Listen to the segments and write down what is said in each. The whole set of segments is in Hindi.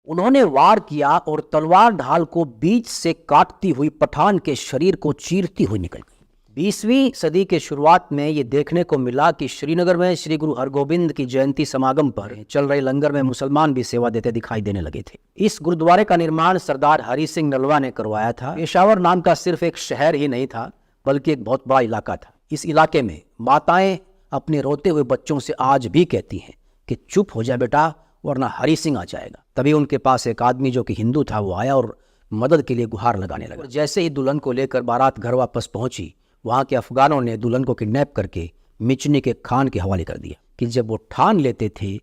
उन्होंने वार किया और तलवार ढाल को बीच से काटती हुई पठान के शरीर को चीरती हुई निकल गई। 20वीं सदी के शुरुआत में ये देखने को मिला कि श्रीनगर में श्री गुरु हरगोबिंद की जयंती समागम पर चल रहे लंगर में मुसलमान भी सेवा देते दिखाई देने लगे थे। इस गुरुद्वारे का निर्माण सरदार हरि सिंह नलवा ने करवाया था। पेशावर नाम का सिर्फ एक शहर ही नहीं था, बल्कि एक बहुत बड़ा इलाका था। इस इलाके में माताएं अपने रोते हुए बच्चों से आज भी कहती हैं कि चुप हो जाए बेटा, वरना हरि सिंह आ जाएगा। तभी उनके पास एक आदमी जो कि हिंदू था वो आया और मदद के लिए गुहार लगाने लगा। जैसे ही दुल्हन को लेकर बारात घर वापस पहुंची, वहां के अफगानों ने दुल्हन को किडनैप करके मिचनी के खान के हवाले कर दिया कि जब वो ठान लेते थे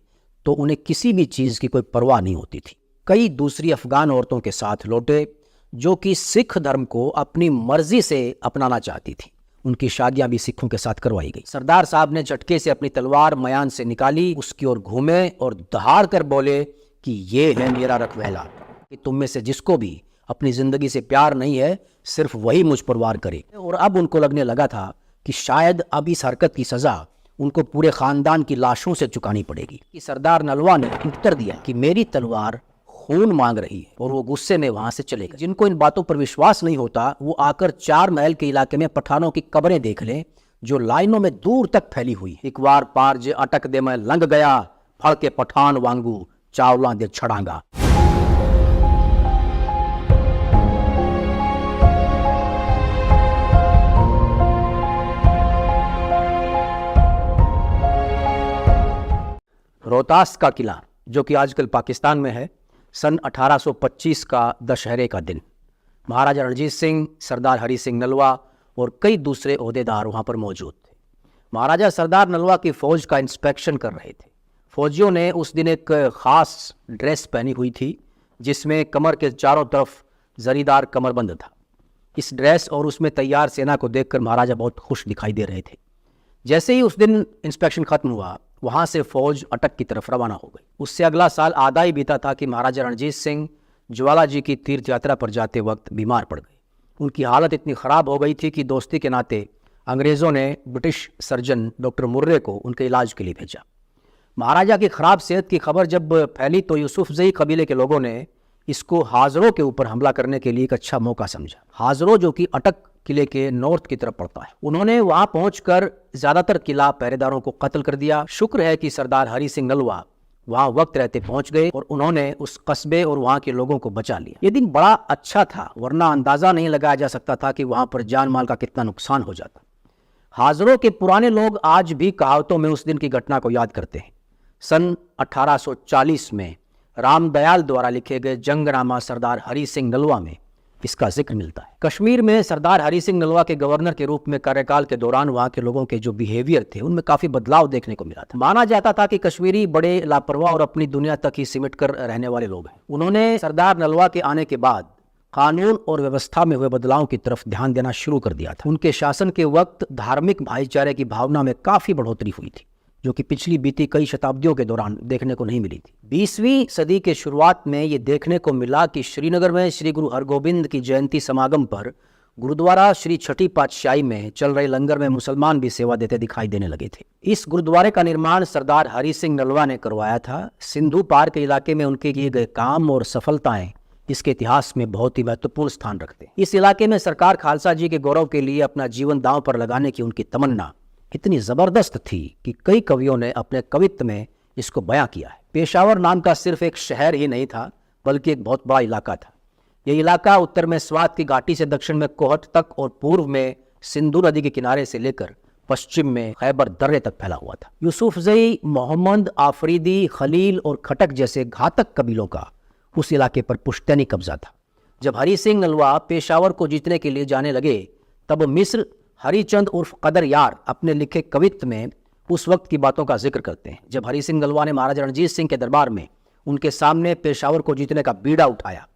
तो उन्हें किसी भी चीज की कोई परवाह नहीं होती थी। कई दूसरी अफगान औरतों के साथ लौटे जो कि सिख धर्म को अपनी मर्जी से अपनाना चाहती थी। उनकी शादियां भी सिखों के साथ करवाई गई। सरदार साहब ने झटके से अपनी तलवार मयान से निकाली, उसकी ओर घूमे और दहाड़ कर बोले कि ये है मेरा रखवाला, कि तुम में से जिसको भी अपनी जिंदगी से प्यार नहीं है सिर्फ वही मुझ पर वार करे। और अब उनको लगने लगा था कि शायद अब इस हरकत की सजा उनको पूरे खानदान की लाशों से चुकानी पड़ेगी। कि सरदार नलवा ने उत्तर दिया कि मेरी तलवार खून मांग रही है, और वो गुस्से में वहां से चले गए। जिनको इन बातों पर विश्वास नहीं होता वो आकर 4 महल के इलाके में पठानों की कब्रें देख लें जो लाइनों में दूर तक फैली हुई। एक बार पार जे अटक दे मैं लंग गया, फड़ के पठान वांगू चावला दे छड़ांगा। रोहतास का किला जो कि आजकल पाकिस्तान में है, सन 1825 का दशहरे का दिन महाराजा रणजीत सिंह, सरदार हरि सिंह नलवा और कई दूसरे ओहदेदार वहां पर मौजूद थे। महाराजा सरदार नलवा की फौज का इंस्पेक्शन कर रहे थे। फौजियों ने उस दिन एक खास ड्रेस पहनी हुई थी जिसमें कमर के चारों तरफ जरीदार कमरबंद था। इस ड्रेस और उसमें तैयार सेना को देखकर महाराजा बहुत खुश दिखाई दे रहे थे। जैसे ही उस दिन इंस्पेक्शन खत्म हुआ, वहां से फौज अटक की तरफ रवाना हो गई। उससे अगला साल आधा ही बीता था कि महाराजा रणजीत सिंह ज्वाला जी की तीर्थ यात्रा पर जाते वक्त बीमार पड़ गए। उनकी हालत इतनी ख़राब हो गई थी कि दोस्ती के नाते अंग्रेज़ों ने ब्रिटिश सर्जन डॉक्टर मुर्रे को उनके इलाज के लिए भेजा। महाराजा की ख़राब सेहत की खबर जब फैली तो यूसुफजई कबीले के लोगों ने इसको हाजरों के ऊपर हमला करने के लिए एक अच्छा मौका समझा। हाजरों जो कि अटक किले के नॉर्थ की तरफ पड़ता है, उन्होंने वहां पहुंचकर ज्यादातर किला पहरेदारों को कत्ल कर दिया। शुक्र है कि सरदार हरि सिंह नलवा वहां वक्त रहते पहुंच गए और उन्होंने उस कस्बे और वहां के लोगों को बचा लिया। ये दिन बड़ा अच्छा था, वरना अंदाजा नहीं लगाया जा सकता था कि वहां पर जान माल का कितना नुकसान हो जाता। हाजरों के पुराने लोग आज भी कहावतों में उस दिन की घटना को याद करते हैं। सन 1840 में रामदयाल द्वारा लिखे गए जंगनामा सरदार हरि सिंह नलवा में इसका जिक्र मिलता है। कश्मीर में सरदार हरि सिंह नलवा के गवर्नर के रूप में कार्यकाल के दौरान वहां के लोगों के जो बिहेवियर थे उनमें काफी बदलाव देखने को मिला था। माना जाता था कि कश्मीरी बड़े लापरवाह और अपनी दुनिया तक ही सिमट कर रहने वाले लोग हैं। उन्होंने सरदार नलवा के आने के बाद कानून और व्यवस्था में हुए बदलाव की तरफ ध्यान देना शुरू कर दिया था। उनके शासन के वक्त धार्मिक भाईचारे की भावना में काफी बढ़ोतरी हुई थी, जो कि पिछली बीती कई शताब्दियों के दौरान देखने को नहीं मिली थी। 20वीं सदी के शुरुआत में ये देखने को मिला कि श्रीनगर में श्री गुरु हरगोबिंद की जयंती समागम पर गुरुद्वारा श्री छठी पातशाही में चल रहे लंगर में मुसलमान भी सेवा देते दिखाई देने लगे थे। इस गुरुद्वारे का निर्माण सरदार हरि सिंह नलवा ने करवाया था। सिंधु पार के इलाके में उनके किए गए काम और सफलताएं इसके इतिहास में बहुत ही महत्वपूर्ण स्थान रखते हैं। इस इलाके में सरकार खालसा जी के गौरव के लिए अपना जीवन दांव पर लगाने की उनकी तमन्ना इतनी जबरदस्त थी कि कई कवियों ने अपने कवित्व में इसको बयां किया है। पेशावर नाम का सिर्फ एक शहर ही नहीं था, बल्कि एक बहुत बड़ा इलाका था। यह इलाका उत्तर में स्वात की घाटी से दक्षिण में कोहट तक और पूर्व में सिंधु नदी के किनारे से लेकर पश्चिम में खैबर दर्रे तक फैला हुआ था। यूसुफजई, मोहम्मद, आफरीदी, खलील और खटक जैसे घातक कबीलों का उस इलाके पर पुश्तैनी कब्जा था। जब हरि सिंह नलवा पेशावर को जीतने के लिए जाने लगे, तब मिस्र हरिचंद उर्फ कदर यार अपने लिखे कवित्व में उस वक्त की बातों का जिक्र करते हैं जब हरि सिंह नलवा ने महाराजा रणजीत सिंह के दरबार में उनके सामने पेशावर को जीतने का बीड़ा उठाया।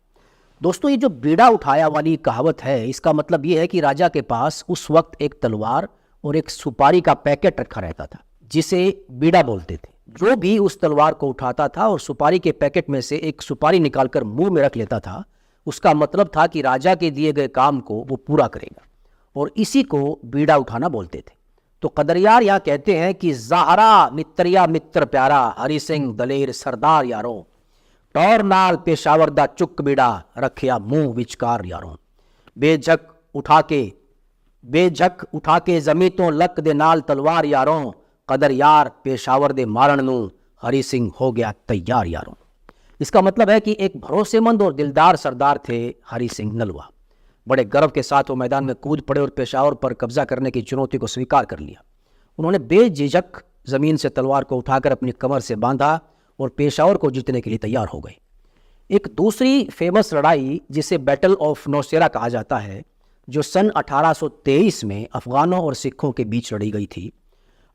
दोस्तों, ये जो बीड़ा उठाया वाली कहावत है, इसका मतलब ये है कि राजा के पास उस वक्त एक तलवार और एक सुपारी का पैकेट रखा रहता था जिसे बीड़ा बोलते थे। जो भी उस तलवार को उठाता था और सुपारी के पैकेट में से एक सुपारी निकालकर मुंह में रख लेता था, उसका मतलब था कि राजा के दिए गए काम को वो पूरा करेगा, और इसी को बीड़ा उठाना बोलते थे। तो कदरियार यहाँ कहते हैं कि ज़ाहरा मित्रिया मित्र प्यारा, हरि सिंह दलेर सरदार यारों, टौर नाल पेशावर दा चुक बीड़ा रखिया मुंह विचकार यारों। बेझक उठा के जमी तो लक दे नाल तलवार यारों। कदर यार पेशावर दे मारण नू हरी सिंह हो गया तैयार यारों। इसका मतलब है कि एक भरोसेमंद और दिलदार सरदार थे हरी सिंह नलवा। बड़े गर्व के साथ वो मैदान में कूद पड़े और पेशावर पर कब्जा करने की चुनौती को स्वीकार कर लिया। उन्होंने बेझिझक जमीन से तलवार को उठाकर अपनी कमर से बांधा और पेशावर को जीतने के लिए तैयार हो गए। एक दूसरी फेमस लड़ाई जिसे बैटल ऑफ नौशेरा कहा जाता है, जो सन 1823 में अफगानों और सिखों के बीच लड़ी गई थी।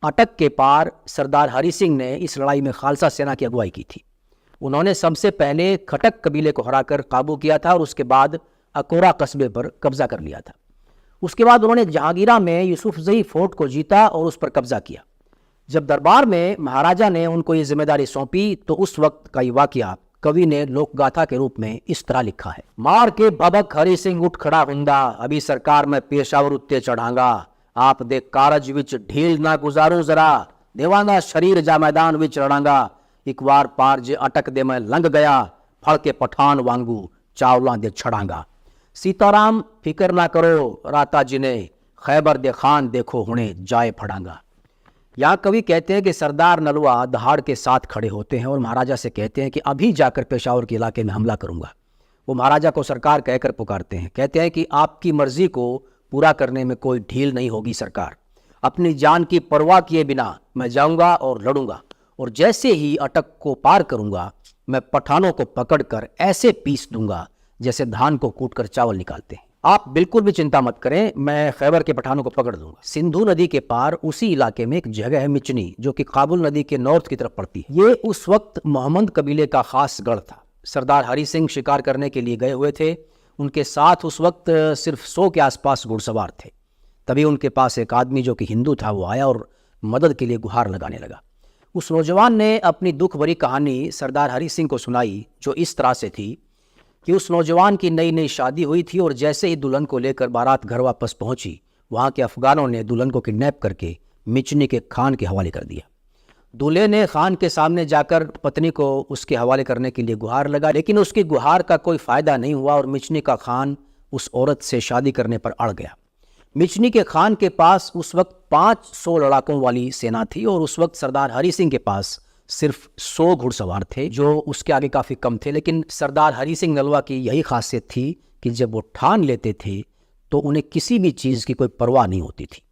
अटक के पार सरदार हरी सिंह ने इस लड़ाई में खालसा सेना की अगुवाई की थी। उन्होंने सबसे पहले खटक कबीले को हराकर काबू किया था और उसके बाद अकोरा कस्बे पर कब्जा कर लिया था। उसके बाद उन्होंने जहांगीरा में यूसुफजई फोर्ट को जीता और उस पर कब्जा किया। जब दरबार में महाराजा ने उनको ये जिम्मेदारी सौंपी तो उस वक्त का ये वाकया कवि ने लोकगाथा के रूप में इस तरह लिखा है। मार के भबक हरी सिंह उठ खड़ा हुंदा, अभी सरकार में पेशावर उत्ते चढ़ांगा। आप दे कारज विच ढील ना गुजारूं जरा, देवाना शरीर जा मैदान विच लड़ांगा। एक बार पार जे अटक दे मैं लंघ गया, फड़ के पठान वांगू चावला दे छड़ांगा। सीताराम फिक्र ना करो राता जिने, खैबर दे खान देखो हुणे जाए फड़ांगा। यहाँ कवि कहते हैं कि सरदार नलवा दहाड़ के साथ खड़े होते हैं और महाराजा से कहते हैं कि अभी जाकर पेशावर के इलाके में हमला करूंगा। वो महाराजा को सरकार कहकर पुकारते हैं, कहते हैं कि आपकी मर्जी को पूरा करने में कोई ढील नहीं होगी सरकार। अपनी जान की परवाह किए बिना मैं जाऊंगा और लड़ूंगा, और जैसे ही अटक को पार करूंगा मैं पठानों को पकड़कर ऐसे पीस दूंगा जैसे धान को कूटकर चावल निकालते हैं। आप बिल्कुल भी चिंता मत करें, मैं खैबर के पठानों को पकड़ दूंगा। सिंधु नदी के पार उसी इलाके में एक जगह है मिचनी, जो कि काबुल नदी के नॉर्थ की तरफ पड़ती है। ये उस वक्त मोहम्मद कबीले का खास गढ़ था। सरदार हरी सिंह शिकार करने के लिए गए हुए थे। उनके साथ उस वक्त सिर्फ 100 के आसपास घुड़सवार थे। तभी उनके पास एक आदमी जो कि हिंदू था वो आया और मदद के लिए गुहार लगाने लगा। उस नौजवान ने अपनी दुख भरी कहानी सरदार हरी सिंह को सुनाई, जो इस तरह से थी कि उस नौजवान की नई नई शादी हुई थी और जैसे ही दुल्हन को लेकर बारात घर वापस पहुंची, वहां के अफगानों ने दुल्हन को किडनैप करके मिचनी के खान के हवाले कर दिया। दूल्हे ने खान के सामने जाकर पत्नी को उसके हवाले करने के लिए गुहार लगा, लेकिन उसकी गुहार का कोई फायदा नहीं हुआ और मिचनी का खान उस औरत से शादी करने पर अड़ गया। मिचनी के खान के पास उस वक्त 500 लड़ाकों वाली सेना थी और उस वक्त सरदार हरी सिंह के पास सिर्फ 100 घुड़सवार थे, जो उसके आगे काफ़ी कम थे। लेकिन सरदार हरी सिंह नलवा की यही खासियत थी कि जब वो ठान लेते थे तो उन्हें किसी भी चीज़ की कोई परवाह नहीं होती थी।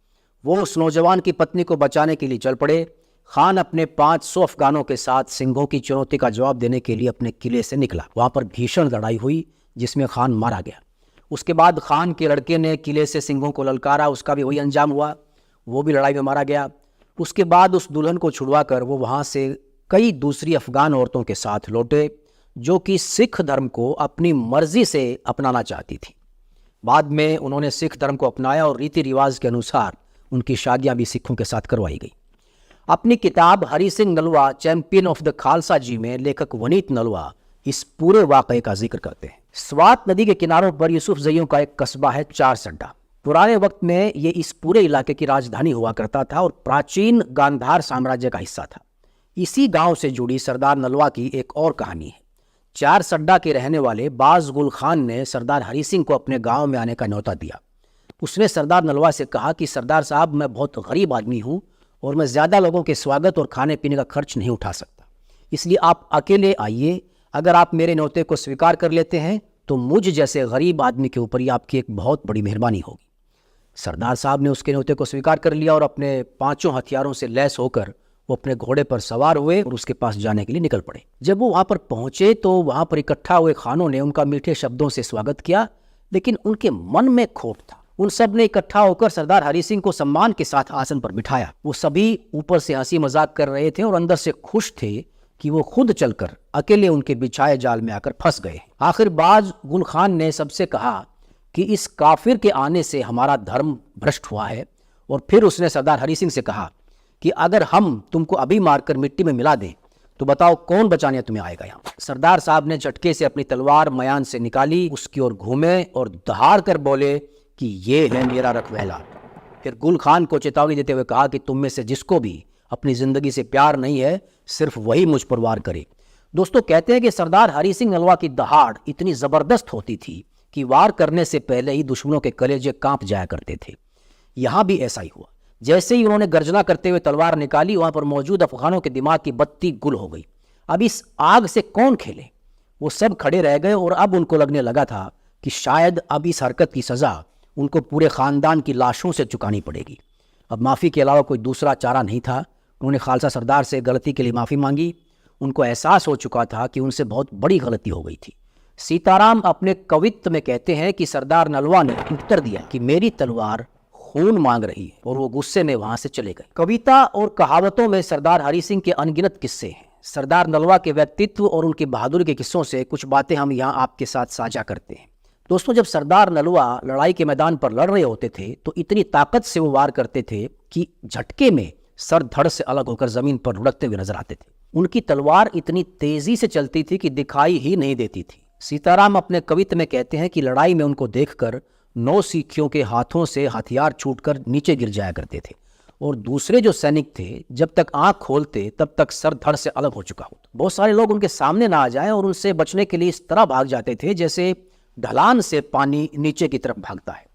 वो उस नौजवान की पत्नी को बचाने के लिए चल पड़े। खान अपने 500 अफगानों के साथ सिंहों की चुनौती का जवाब देने के लिए अपने किले से निकला। वहाँ पर भीषण लड़ाई हुई जिसमें खान मारा गया। उसके बाद खान के लड़के ने किले से सिंहों को ललकारा, उसका भी वही अंजाम हुआ, वो भी लड़ाई में मारा गया। उसके बाद उस दुल्हन को छुड़वाकर वो वहाँ से कई दूसरी अफगान औरतों के साथ लौटे, जो कि सिख धर्म को अपनी मर्जी से अपनाना चाहती थी। बाद में उन्होंने सिख धर्म को अपनाया और रीति रिवाज के अनुसार उनकी शादियाँ भी सिखों के साथ करवाई गई। अपनी किताब Hari Singh Nalwa champion of the Khalsa ji में लेखक वनीत नलवा इस पूरे वाक़े का जिक्र करते हैं। स्वात नदी के किनारों पर यूसुफजइयों का एक कस्बा है चारसड्डा। पुराने वक्त में ये इस पूरे इलाके की राजधानी हुआ करता था और प्राचीन गांधार साम्राज्य का हिस्सा था। इसी गांव से जुड़ी सरदार नलवा की एक और कहानी है। चारसड्डा के रहने वाले बाज गुल खान ने सरदार हरी सिंह को अपने गांव में आने का न्योता दिया। उसने सरदार नलवा से कहा कि सरदार साहब, मैं बहुत गरीब आदमी हूँ और मैं ज़्यादा लोगों के स्वागत और खाने पीने का खर्च नहीं उठा सकता, इसलिए आप अकेले आइए। अगर आप मेरे न्योते को स्वीकार कर लेते हैं तो मुझ जैसे गरीब आदमी के ऊपर ही आपकी एक बहुत बड़ी मेहरबानी होगी। सरदार साहब ने उसके न्योते को स्वीकार कर लिया और अपने 5 हथियारों से लैस होकर वो अपने घोड़े पर सवार हुए और उसके पास जाने के लिए निकल पड़े। जब वो वहाँ पर पहुँचे तो वहाँ पर इकट्ठा हुए खानों ने उनका मीठे शब्दों से स्वागत किया, लेकिन उनके मन में खोट था। उन सब ने इकट्ठा होकर सरदार हरी सिंह को सम्मान के साथ आसन पर बिठाया। वो सभी ऊपर से हंसी मजाक कर रहे थे और अंदर से खुश थे कि वो खुद चलकर अकेले उनके बिछाए जाल में आकर फंस गए। आखिर बाज गुल खान ने सबसे कहा कि इस काफिर के आने से हमारा धर्म भ्रष्ट हुआ है, और फिर उसने सरदार हरी सिंह से कहा कि अगर हम तुमको अभी मारकर मिट्टी में मिला दें तो बताओ कौन बचाने तुम्हें आएगा यहाँ। सरदार साहब ने झटके से अपनी तलवार मयान से निकाली, उसकी ओर घूमे और दहाड़ कर बोले कि ये है मेरा रखवाला। फिर गुल खान को चेतावनी देते हुए कहा कि तुम में से जिसको भी अपनी जिंदगी से प्यार नहीं है, सिर्फ वही मुझ पर वार करे। दोस्तों कहते हैं कि सरदार हरि सिंह नलवा की दहाड़ इतनी जबरदस्त होती थी कि वार करने से पहले ही दुश्मनों के कलेजे कांप जाया करते थे। यहां भी ऐसा ही हुआ। जैसे ही उन्होंने गर्जना करते हुए तलवार निकाली, वहां पर मौजूद अफगानों के दिमाग की बत्ती गुल हो गई। अब इस आग से कौन खेले? वो सब खड़े रह गए और अब उनको लगने लगा था कि शायद अब इस हरकत की सजा उनको पूरे खानदान की लाशों से चुकानी पड़ेगी। अब माफ़ी के अलावा कोई दूसरा चारा नहीं था। उन्होंने खालसा सरदार से गलती के लिए माफ़ी मांगी। उनको एहसास हो चुका था कि उनसे बहुत बड़ी गलती हो गई थी। सीताराम अपने कवित्त में कहते हैं कि सरदार नलवा ने उत्तर दिया कि मेरी तलवार खून मांग रही है, और वो गुस्से में वहां से चले गए। कविता और कहावतों में सरदार हरि सिंह के अनगिनत किस्से हैं। सरदार नलवा के व्यक्तित्व और उनकी बहादुरी के किस्सों से कुछ बातें हम यहाँ आपके साथ साझा करते हैं। दोस्तों, जब सरदार नलवा लड़ाई के मैदान पर लड़ रहे होते थे तो इतनी ताकत से वो वार करते थे कि झटके में सर धड़ से अलग होकर जमीन पर लुढ़कते हुए नजर आते थे। उनकी तलवार इतनी तेजी से चलती थी कि दिखाई ही नहीं देती थी। सीताराम अपने कवित्त में कहते हैं कि लड़ाई में उनको देखकर 9 सिखियों के हाथों से हथियार छूटकर नीचे गिर जाया करते थे, और दूसरे जो सैनिक थे जब तक आंख खोलते तब तक सर धड़ से अलग हो चुका हो। बहुत सारे लोग उनके सामने ना आ जाएं और उनसे बचने के लिए इस तरह भाग जाते थे जैसे ढलान से पानी नीचे की तरफ भागता है।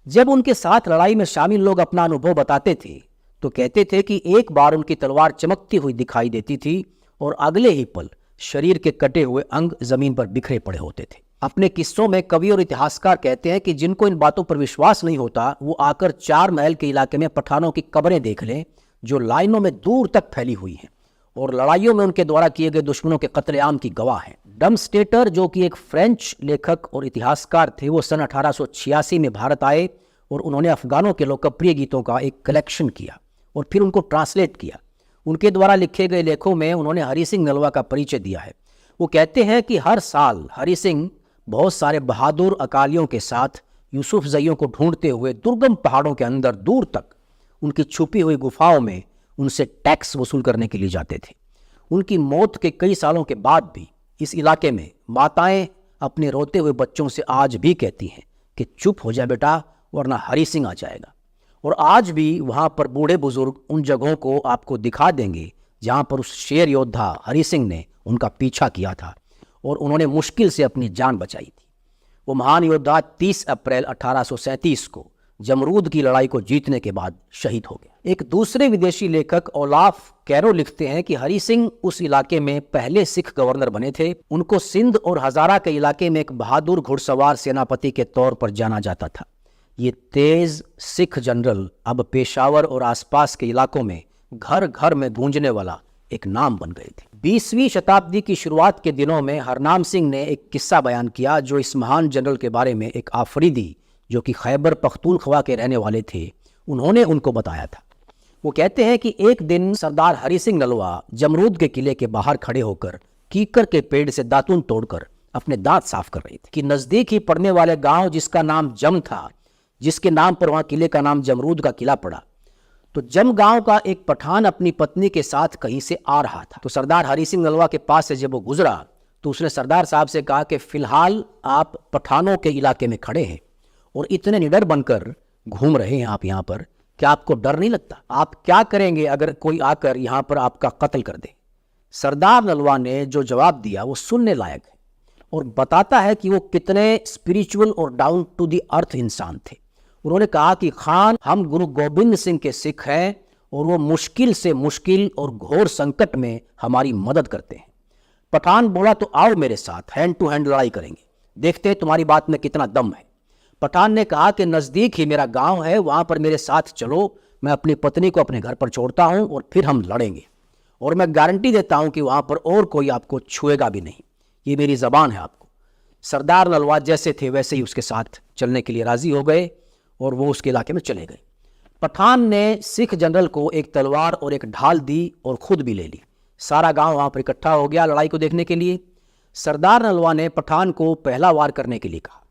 जब उनके साथ लड़ाई में शामिल लोग अपना अनुभव बताते थे तो कहते थे कि एक बार उनकी तलवार चमकती हुई दिखाई देती थी और अगले ही पल शरीर के कटे हुए अंग जमीन पर बिखरे पड़े होते थे। अपने किस्सों में कवि और इतिहासकार कहते हैं कि जिनको इन बातों पर विश्वास नहीं होता वो आकर 4 महल के इलाके में पठानों की कब्रें देख लें जो लाइनों में दूर तक फैली हुई हैं और लड़ाइयों में उनके द्वारा किए गए दुश्मनों के कत्लेआम की गवाह हैं। डम्स्टेटर, जो कि एक फ्रेंच लेखक और इतिहासकार थे, वो सन 1886 में भारत आए और उन्होंने अफगानों के लोकप्रिय गीतों का एक कलेक्शन किया और फिर उनको ट्रांसलेट किया। उनके द्वारा लिखे गए लेखों में उन्होंने हरि सिंह नलवा का परिचय दिया है। वो कहते हैं कि हर साल हरि सिंह बहुत सारे बहादुर अकालियों के साथ यूसुफजइयों को ढूंढते हुए दुर्गम पहाड़ों के अंदर दूर तक उनकी छुपी हुई गुफाओं में उनसे टैक्स वसूल करने के लिए जाते थे। उनकी मौत के कई सालों के बाद भी इस इलाके में माताएं अपने रोते हुए बच्चों से आज भी कहती हैं कि चुप हो जाए बेटा वरना हरि सिंह आ जाएगा। और आज भी वहाँ पर बूढ़े बुजुर्ग उन जगहों को आपको दिखा देंगे जहाँ पर उस शेर योद्धा हरि सिंह ने उनका पीछा किया था और उन्होंने मुश्किल से अपनी जान बचाई थी। वो महान योद्धा 30 अप्रैल 1837 को जमरूद की लड़ाई को जीतने के बाद शहीद हो गया। एक दूसरे विदेशी लेखक ओलाफ कैरो लिखते हैं कि हरि सिंह उस इलाके में पहले सिख गवर्नर बने थे। उनको सिंध और हजारा के इलाके में एक बहादुर घुड़सवार सेनापति के तौर पर जाना जाता था। ये तेज सिख जनरल अब पेशावर और आसपास के इलाकों में घर घर में गूंजने वाला एक नाम बन गए थे। 20वीं शताब्दी की शुरुआत के दिनों में हरनाम सिंह ने एक किस्सा बयान किया जो इस महान जनरल के बारे में एक आफरीदी जो कि खैबर पख्तूनख्वा के रहने वाले थे उन्होंने उनको बताया था। वो कहते हैं कि एक दिन सरदार हरि सिंह नलवा जमरूद के किले के बाहर खड़े होकर कीकर के पेड़ से दातून तोड़कर अपने दांत साफ कर रहे थे कि नजदीक ही पड़ने वाले गांव जिसका नाम जम था, जिसके नाम पर वहां किले का नाम जमरूद का किला पड़ा, तो जम गांव का एक पठान अपनी पत्नी के साथ कहीं से आ रहा था। तो सरदार हरि सिंह नलवा के पास से जब वो गुजरा तो उसने सरदार साहब से कहा कि फिलहाल आप पठानों के इलाके में खड़े हैं और इतने निडर बनकर घूम रहे हैं आप यहाँ पर, क्या आपको डर नहीं लगता? आप क्या करेंगे अगर कोई आकर यहाँ पर आपका कत्ल कर दे? सरदार नलवा ने जो जवाब दिया वो सुनने लायक है और बताता है कि वो कितने स्पिरिचुअल और डाउन टू द अर्थ इंसान थे। उन्होंने कहा कि खान, हम गुरु गोविंद सिंह के सिख हैं और वो मुश्किल से मुश्किल और घोर संकट में हमारी मदद करते हैं। पठान बोला तो आओ मेरे साथ हैंड टू हैंड लड़ाई करेंगे, देखते हैं तुम्हारी बात में कितना दम है। पठान ने कहा कि नज़दीक ही मेरा गांव है, वहां पर मेरे साथ चलो, मैं अपनी पत्नी को अपने घर पर छोड़ता हूं और फिर हम लड़ेंगे और मैं गारंटी देता हूं कि वहां पर और कोई आपको छुएगा भी नहीं, ये मेरी ज़बान है आपको। सरदार नलवा जैसे थे वैसे ही उसके साथ चलने के लिए राज़ी हो गए और वो उसके इलाके में चले गए। पठान ने सिख जनरल को एक तलवार और एक ढाल दी और खुद भी ले ली। सारा गांव वहां पर इकट्ठा हो गया लड़ाई को देखने के लिए। सरदार नलवा ने पठान को पहला वार करने के लिए कहा।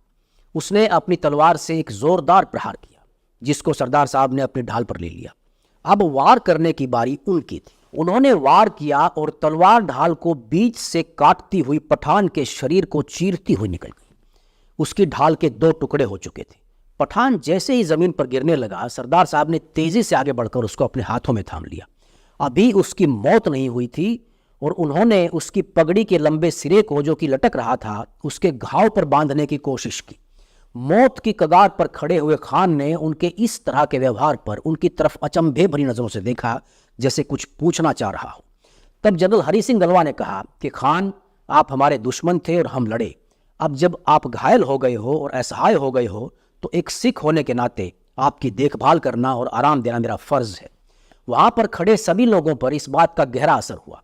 उसने अपनी तलवार से एक जोरदार प्रहार किया जिसको सरदार साहब ने अपनी ढाल पर ले लिया। अब वार करने की बारी उनकी थी। उन्होंने वार किया और तलवार ढाल को बीच से काटती हुई पठान के शरीर को चीरती हुई निकल गई। उसकी ढाल के 2 टुकड़े हो चुके थे। पठान जैसे ही जमीन पर गिरने लगा, सरदार साहब ने तेजी से आगे बढ़कर उसको अपने हाथों में थाम लिया। अभी उसकी मौत नहीं हुई थी और उन्होंने उसकी पगड़ी के लंबे सिरे को, जो कि लटक रहा था, उसके घाव पर बांधने की कोशिश की। मौत की कगार पर खड़े हुए खान ने उनके इस तरह के व्यवहार पर उनकी तरफ अचंभे भरी नजरों से देखा, जैसे कुछ पूछना चाह रहा हो। तब जनरल हरि सिंह नलवा ने कहा कि खान, आप हमारे दुश्मन थे और हम लड़े। अब जब आप घायल हो गए हो और असहाय हो गए हो, तो एक सिख होने के नाते आपकी देखभाल करना और आराम देना मेरा फर्ज है। वहां पर खड़े सभी लोगों पर इस बात का गहरा असर हुआ।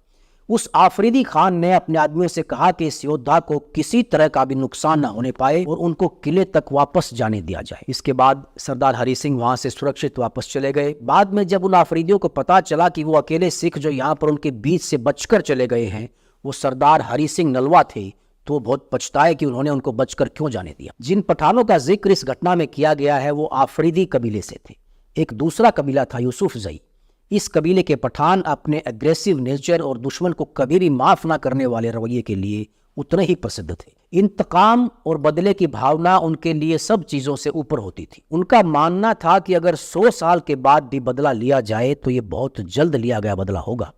उस आफरीदी खान ने अपने आदमियों से कहा कि इस योद्धा को किसी तरह का भी नुकसान न होने पाए और उनको किले तक वापस जाने दिया जाए। इसके बाद सरदार हरि सिंह वहां से सुरक्षित वापस चले गए। बाद में जब उन आफरीदियों को पता चला कि वो अकेले सिख जो यहाँ पर उनके बीच से बचकर चले गए हैं वो सरदार हरि सिंह नलवा थे, तो बहुत पछताए कि उन्होंने उनको बचकर क्यों जाने दिया। जिन पठानों का जिक्र इस घटना में किया गया है वो आफरीदी कबीले से थे। एक दूसरा कबीला था यूसुफजई। इस कबीले के पठान अपने एग्रेसिव नेचर और दुश्मन को कभी भी माफ ना करने वाले रवैये के लिए उतने ही प्रसिद्ध थे। इंतकाम और बदले की भावना उनके लिए सब चीजों से ऊपर होती थी। उनका मानना था कि अगर 100 साल के बाद भी बदला लिया जाए तो ये बहुत जल्द लिया गया बदला होगा।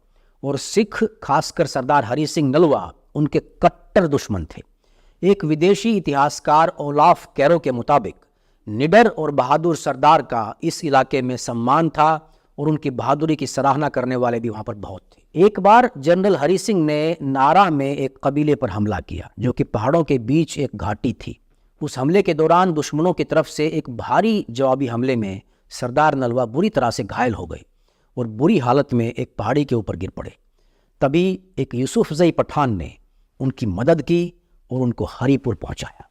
और सिख, खासकर सरदार हरि सिंह नलवा, उनके कट्टर दुश्मन थे। एक विदेशी इतिहासकार ओलाफ कैरो के मुताबिक निडर और बहादुर सरदार का इस इलाके में सम्मान था और उनकी बहादुरी की सराहना करने वाले भी वहां पर बहुत थे। एक बार जनरल हरि सिंह ने नारा में एक कबीले पर हमला किया जो कि पहाड़ों के बीच एक घाटी थी। उस हमले के दौरान दुश्मनों की तरफ से एक भारी जवाबी हमले में सरदार नलवा बुरी तरह से घायल हो गए और बुरी हालत में एक पहाड़ी के ऊपर गिर पड़े। तभी एक यूसुफजई पठान ने उनकी मदद की और उनको हरिपुर पहुंचाया।